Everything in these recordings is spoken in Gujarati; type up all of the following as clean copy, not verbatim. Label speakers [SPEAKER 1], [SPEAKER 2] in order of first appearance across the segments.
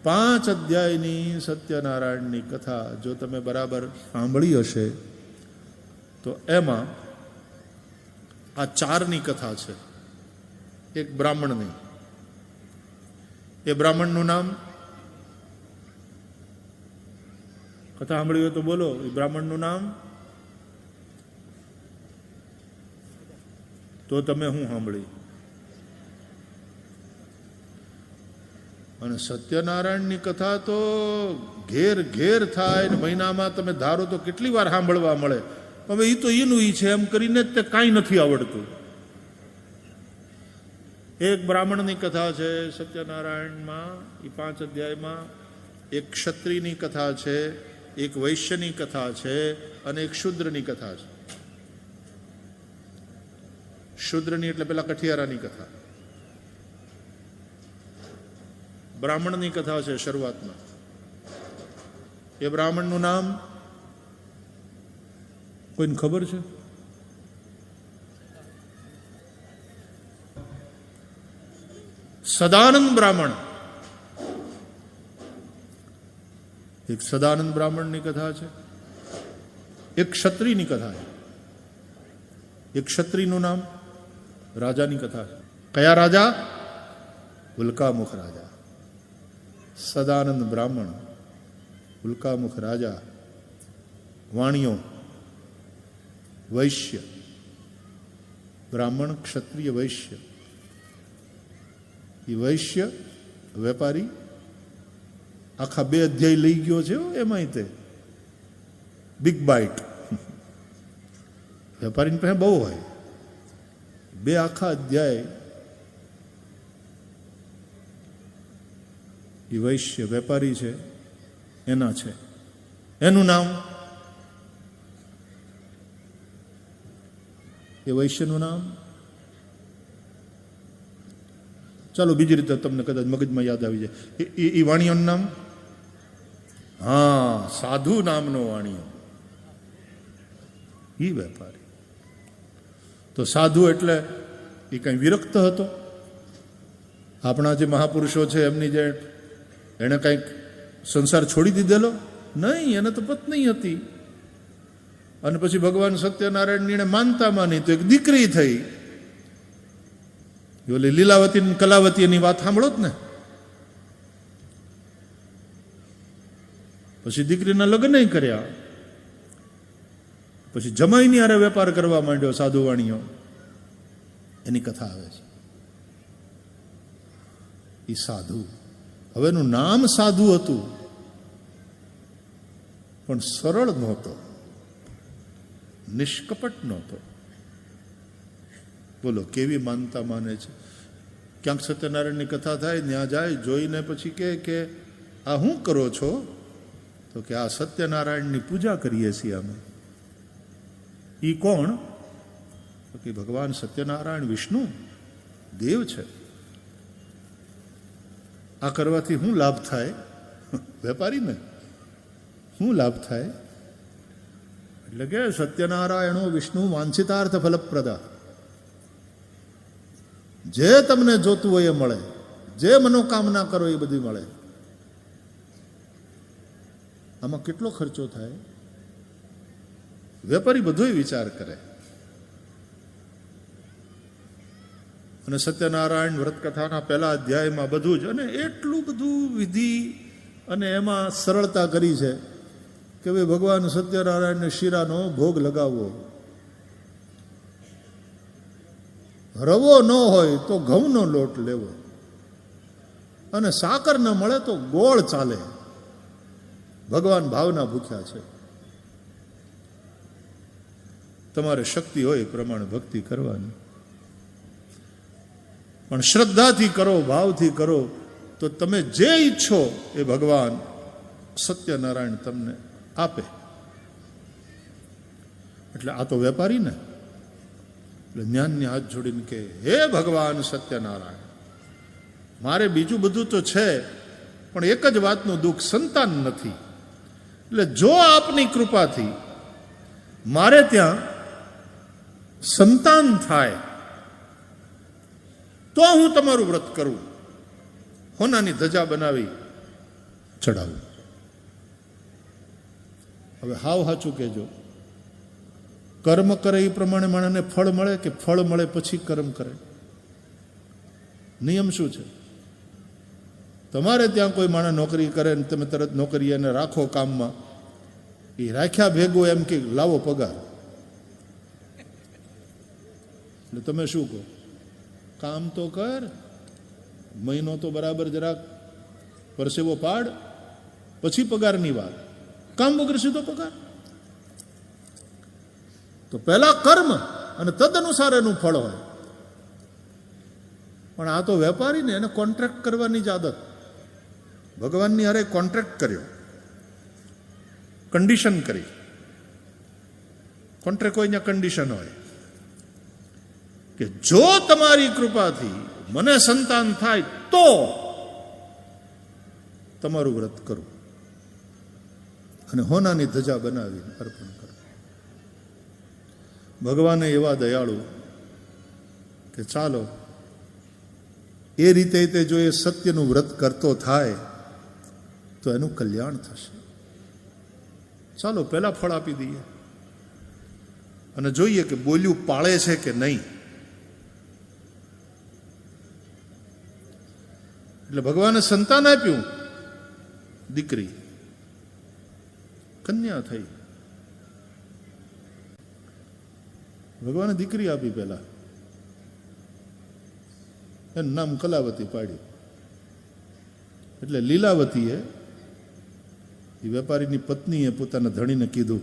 [SPEAKER 1] 5 અધ્યાયની સત્યનારાયણની કથા જો તમે બરાબર સાંભળી હશે તો એમાં આ 4ની કથા છે. એક બ્રાહ્મણની, એ બ્રાહ્મણનું નામ કથા સાંભળી હોય તો બોલો. એ બ્રાહ્મણનું નામ તો તમે હું સાંભળી. અને સત્યનારાયણની કથા તો ઘેર ઘેર થાય ને મહિનામાં તમે ધારો તો કેટલી વાર સાંભળવા મળે. હવે એ તો એનું ઈ છે એમ કરીને જ તે કાંઈ નથી આવડતું. એક બ્રાહ્મણની કથા છે સત્યનારાયણમાં, એ 5 અધ્યાયમાં. એક ક્ષત્રિયની કથા છે, એક વૈશ્યની કથા છે અને એક શૂદ્રની કથા છે. શૂદ્રની એટલે પેલા કઠિયારાની કથા. બ્રાહ્મણની કથા છે શરૂઆતમાં. એ બ્રાહ્મણનું નામ કોઈને ખબર છે? સદાનંદ બ્રાહ્મણ. એક સદાનંદ બ્રાહ્મણની કથા છે, એક ક્ષત્રિયની કથા છે. એક ક્ષત્રિયનું નામ રાજાની કથા છે. કયા રાજા? ઉલ્કામુખ રાજા. સદાનંદ બ્રાહ્મણ, ઉલ્કામુખ રાજા, વાણિયો, વૈશ્ય, બ્રાહ્મણ, ક્ષત્રિય, વૈશ્ય. એ વૈશ્ય વેપારી આખા 2 અધ્યાય લઈ ગયો છે. એમાંય તે બિગ બાઇટ. વેપારીની પાસે બહુ હોય. 2 આખા અધ્યાય એ વૈશ્ય વેપારી છે એના છે. એનું નામ, એ વૈશ્યનું નામ ચાલો બીજી રીતે તમને કદાચ મગજમાં યાદ આવી જાય. એ વાણિયાનું નામ, હા, સાધુ નામનો વાણિયો. એ વેપારી. તો સાધુ એટલે એ કઈ વિરક્ત હતો? આપણા જે મહાપુરુષો છે એમની જે એણે કંઈક સંસાર છોડી દીધેલો? નહીં, એને તો પત્ની હતી. અને પછી ભગવાન સત્યનારાયણ એને માનતા માની તો એક દીકરી થઈ. ઓલી લીલાવતી કલાવતી એની વાત સાંભળો જ ને. પછી દીકરીના લગ્ન કર્યા. પછી જમાઈની હારે વેપાર કરવા માંડ્યો સાધુ વાણીઓ. એની કથા આવે છે. એ સાધુ, હવે એનું નામ સાધુ હતું પણ સરળ નહોતો, નિષ્કપટ નહોતો. બોલો કેવી માનતા માને છે. ક્યાંક સત્યનારાયણની કથા થાય ત્યાં જાય, જોઈને પછી કે આ શું કરો છો? તો કે આ સત્યનારાયણની પૂજા કરીએ છીએ અમે. ઈ કોણ? તો કે ભગવાન સત્યનારાયણ વિષ્ણુ દેવ છે. આ કરવાથી શું લાભ થાય? વેપારીને શું લાભ થાય? એટલે કે સત્યનારાયણો વિષ્ણુ વાંછિતાર્થ ફલપ્રદા. જે તમને જોતું હોય એ મળે, જે મનોકામના કરો એ બધી મળે. આમાં કેટલો ખર્ચો થાય? વેપારી બધોય વિચાર કરે. અને સત્યનારાયણ વ્રતકથાના પહેલા અધ્યાયમાં બધું જ, અને એટલું બધું વિધિ અને એમાં સરળતા કરી છે કે ભાઈ ભગવાન સત્યનારાયણને શીરાનો ભોગ લગાવવો. રવો ન હોય તો ઘઉંનો લોટ લેવો, અને સાકર ન મળે તો ગોળ ચાલે. ભગવાન ભાવના ભૂખ્યા છે. તમારે શક્તિ હોય એ પ્રમાણે ભક્તિ કરવાની, પણ શ્રદ્ધાથી કરો, ભાવથી કરો તો તમે જે ઈચ્છો એ ભગવાન સત્યનારાયણ તમને આપે. એટલે આ તો વેપારી ને. એટલે જ્ઞાનની હાથ જોડીને કે હે ભગવાન સત્યનારાયણ, મારે બીજું બધું તો છે પણ એક જ વાતનું દુઃખ, સંતાન નથી. એટલે જો આપની કૃપાથી મારે ત્યાં સંતાન થાય તો હું તમારું વ્રત કરું. હોનાની ધજા બનાવી ચડાવવું. હવે હાવ સાચું કહેજો, કર્મ કરે એ પ્રમાણે માણસને ફળ મળે કે ફળ મળે પછી કર્મ કરે? નિયમ શું છે? તમારે ત્યાં કોઈ માણસ નોકરી કરે ને તમે તરત નોકરી એને રાખો કામમાં, એ રાખ્યા ભેગો એમ કે લાવો પગાર, એટલે તમે શું કહો? કામ તો કર, મહિનો તો બરાબર જરાક પરસેવો પાડ, પછી પગારની વાત. કામ વગર સીધો પગાર? તો પહેલા કર્મ અને તદનુસાર એનું ફળ હોય. પણ આ તો વેપારી ને, એને કોન્ટ્રાક્ટ કરવાની જ આદત. ભગવાનની હારે કોન્ટ્રાક્ટ કર્યો, કન્ડિશન કરી. કોન્ટ્રાક્ટ હોય ત્યાં કન્ડિશન હોય કે જો તમારી કૃપાથી મને સંતાન થાય તો તમારું વ્રત કરું અને હોનાની ધજા બનાવીને અર્પણ કરું. ભગવાને એવા દયાળુ કે ચાલો એ રીતે તે જો એ સત્યનું વ્રત કરતો થાય તો એનું કલ્યાણ થશે. ચાલો પહેલા ફળ આપી દઈએ અને જોઈએ કે બોલ્યું પાળે છે કે નહીં. એટલે ભગવાને સંતાન આપ્યું, દીકરી, કન્યા થઈ. ભગવાને દીકરી આપી પહેલા, એનું નામ કલાવતી પાડ્યું. એટલે લીલાવતીએ, એ વેપારીની પત્નીએ પોતાના ધણીને કીધું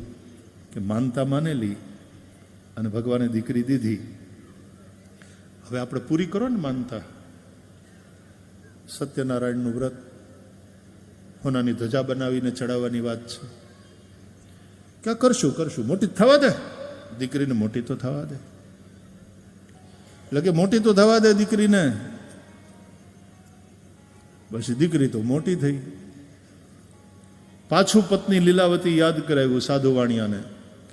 [SPEAKER 1] કે માનતા માનેલી અને ભગવાને દીકરી દીધી, હવે આપણે પૂરી કરો ને માનતા. સત્યનારાયણનું વ્રત હોનાની ધજા બનાવીને ચડાવવાની વાત છે. ક્યાં કરશું કરશું, મોટી થવા દે દીકરીને, મોટી તો થવા દે. એટલે કે મોટી તો થવા દે દીકરીને. પછી દીકરી તો મોટી થઈ. પાછું પત્ની લીલાવતી યાદ કરાવ્યું સાધુ વાણિયાને,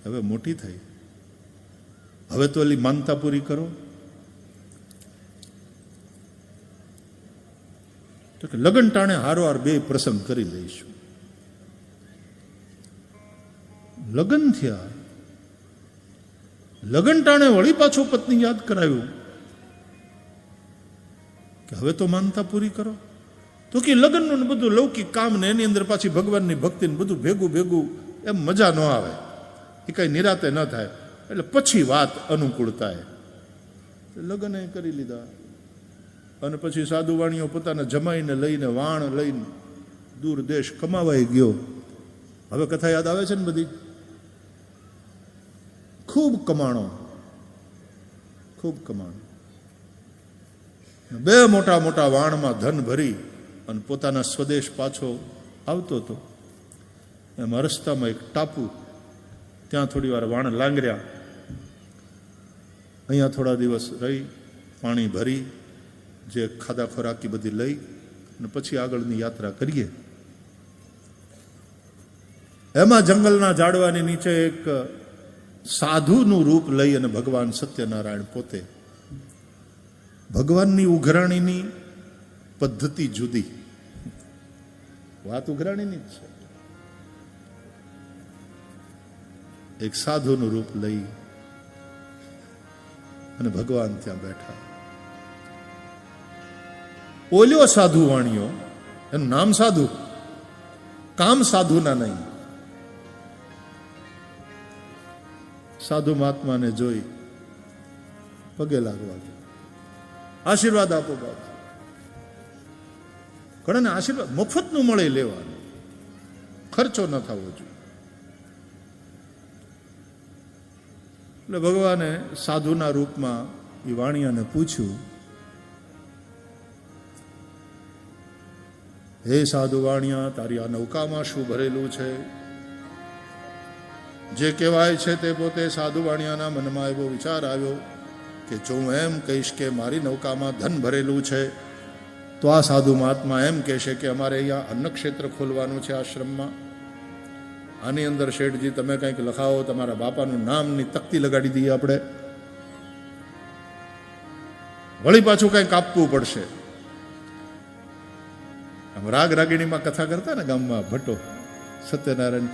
[SPEAKER 1] હવે મોટી થઈ, હવે તો એલી માનતા પૂરી કરો. તો કે લગન ટાણે હારોહાર બે પ્રસંગ કરી લઈશું. લગન થયા, લગન ટાણે વળી પાછો પત્ની યાદ કરાવ્યું કે હવે તો માનતા પૂરી કરો. તો કે લગ્નનું બધું લૌકિક કામ ને એની અંદર પાછી ભગવાનની ભક્તિ ને બધું ભેગું ભેગું એમ મજા ન આવે, એ કઈ નિરાતે ન થાય. એટલે પછી વાત અનુકૂળતા લગ્ન એ કરી લીધા. અને પછી સાધુ વાણીઓ પોતાના જમાઈને લઈને વાણ લઈને દૂર દેશ કમાવાઈ ગયો. હવે કથા યાદ આવે છે ને બધી. ખૂબ કમાણો, ખૂબ કમાણો. બે મોટા મોટા વાણમાં ધન ભરી અને પોતાના સ્વદેશ પાછો આવતો હતો. એમાં રસ્તામાં એક ટાપુ, ત્યાં થોડી વાર વાણ લાંગર્યા, અહીંયા થોડા દિવસ રહી, પાણી ભરી, જે ખાધા ખોરાકી બધી લઈ અને પછી આગળની યાત્રા કરીએ. એમાં જંગલના ઝાડવાની નીચે એક સાધુનું રૂપ લઈ અને ભગવાન સત્યનારાયણ પોતે. ભગવાનની ઉઘરાણીની પદ્ધતિ જુદી, વાત ઉઘરાણીની જ છે. એક સાધુનું રૂપ લઈ અને ભગવાન ત્યાં બેઠા. ઓલ્યો સાધુ વાણીઓ, એનું નામ સાધુ, કામ સાધુના નહીં. સાધુ મહાત્માને જોઈ પગે લાગવા, આશીર્વાદ આપો બાપ. ઘણાને આશીર્વાદ મફતનું મળે લેવાનું, ખર્ચો ન થવો જોઈએ. એટલે ભગવાને સાધુના રૂપમાં એ વાણિયાને પૂછ્યું, હે સાધુ વાણિયા, તારી આ નૌકામાં શું ભરેલું છે? જે કહેવાય છે તે પોતે સાધુ વાણિયાના મનમાં એવો વિચાર આવ્યો કે જો હું એમ કહીશ કે મારી નૌકામાં ધન ભરેલું છે તો આ સાધુ મહાત્મા એમ કહેશે કે અમારે અહીંયા અન્નક્ષેત્ર ખોલવાનું છે આશ્રમમાં, આની અંદર શેઠજી તમે કંઈક લખાવો, તમારા બાપાનું નામની તકતી લગાડી દઈએ આપણે, વળી પાછું કંઈક આપવું પડશે. આમ રાગ રાગીણીમાં કથા કરતા ને ગામમાં ભટ્ટો સત્યનારાયણ.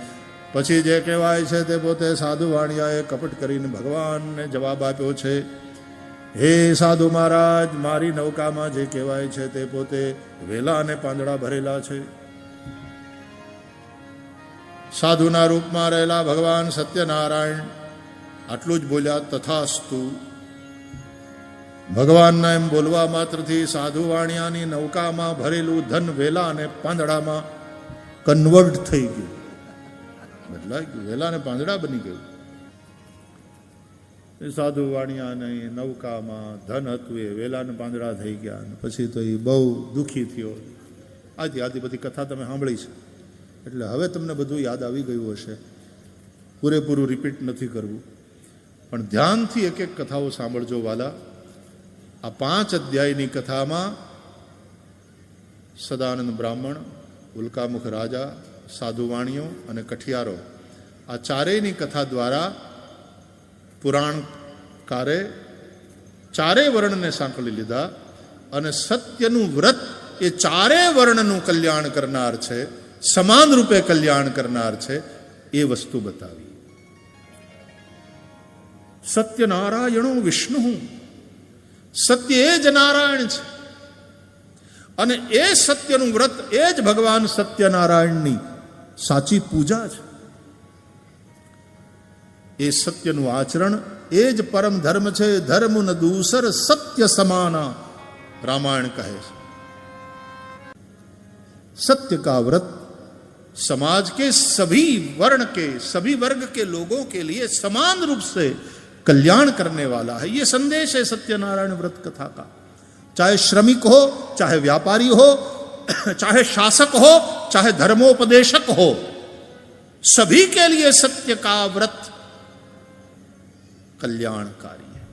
[SPEAKER 1] પછી જે કહેવાય છે તે પોતે સાધુ વાણિયાએ કપટ કરીને ભગવાનને જવાબ આપ્યો છે, હે સાધુ મહારાજ, મારી નૌકામાં જે કહેવાય છે તે પોતે વેલા અને પાંદડા ભરેલા છે. સાધુના રૂપમાં રહેલા ભગવાન સત્યનારાયણ આટલું જ બોલ્યા, તથાસ્તુ. ભગવાનના એમ બોલવા માત્રથી સાધુ વાણિયાની નૌકામાં ભરેલું ધન વેલા અને પાંદડામાં કન્વર્ટ થઈ ગયું, બદલાઈ ગયું, વેલા અને પાંદડા બની ગયું. સાધુ વાણિયાની નૌકામાં ધન હતું એ વેલા ને પાંદડા થઈ ગયા. પછી તો એ બહુ દુઃખી થયો. આથી બધી કથા તમે સાંભળી છે એટલે હવે તમને બધું યાદ આવી ગયું હશે. પૂરેપૂરું રિપીટ નથી કરવું, પણ ધ્યાનથી એક એક કથાઓ સાંભળજો વાલા. આ 5 અધ્યાયની કથામાં સદાનંદ બ્રાહ્મણ, ઉલ્કામુખ રાજા, સાધુ વાણિયો અને કઠિયારો, આ ચારેયની કથા દ્વારા પુરાણકારે ચારેય વર્ણને સાંકળી લીધા અને સત્યનું વ્રત એ ચારેય વર્ણનું કલ્યાણ કરનાર છે, સમાન રૂપે કલ્યાણ કરનાર છે, એ વસ્તુ બતાવી. સત્યનારાયણો વિષ્ણુ, સત્ય એ જ નારાયણ છે અને એ સત્યનું વ્રત એ જ ભગવાન સત્યનારાયણની સાચી પૂજા છે. એ સત્યનું આચરણ એ જ પરમ ધર્મ છે. ધર્મ ન દૂસર સત્ય સમાના, रामायण कहे. सत्य का व्रत समाज के सभी वर्ण के, सभी वर्ग के लोगों के लिए समान रूप से कल्याण करने वाला है. ये संदेश है सत्यनारायण व्रत कथा का. चाहे श्रमिक हो, चाहे व्यापारी हो, चाहे शासक हो, चाहे धर्मोपदेशक हो, सभी के लिए सत्य का व्रत कल्याणकारी है.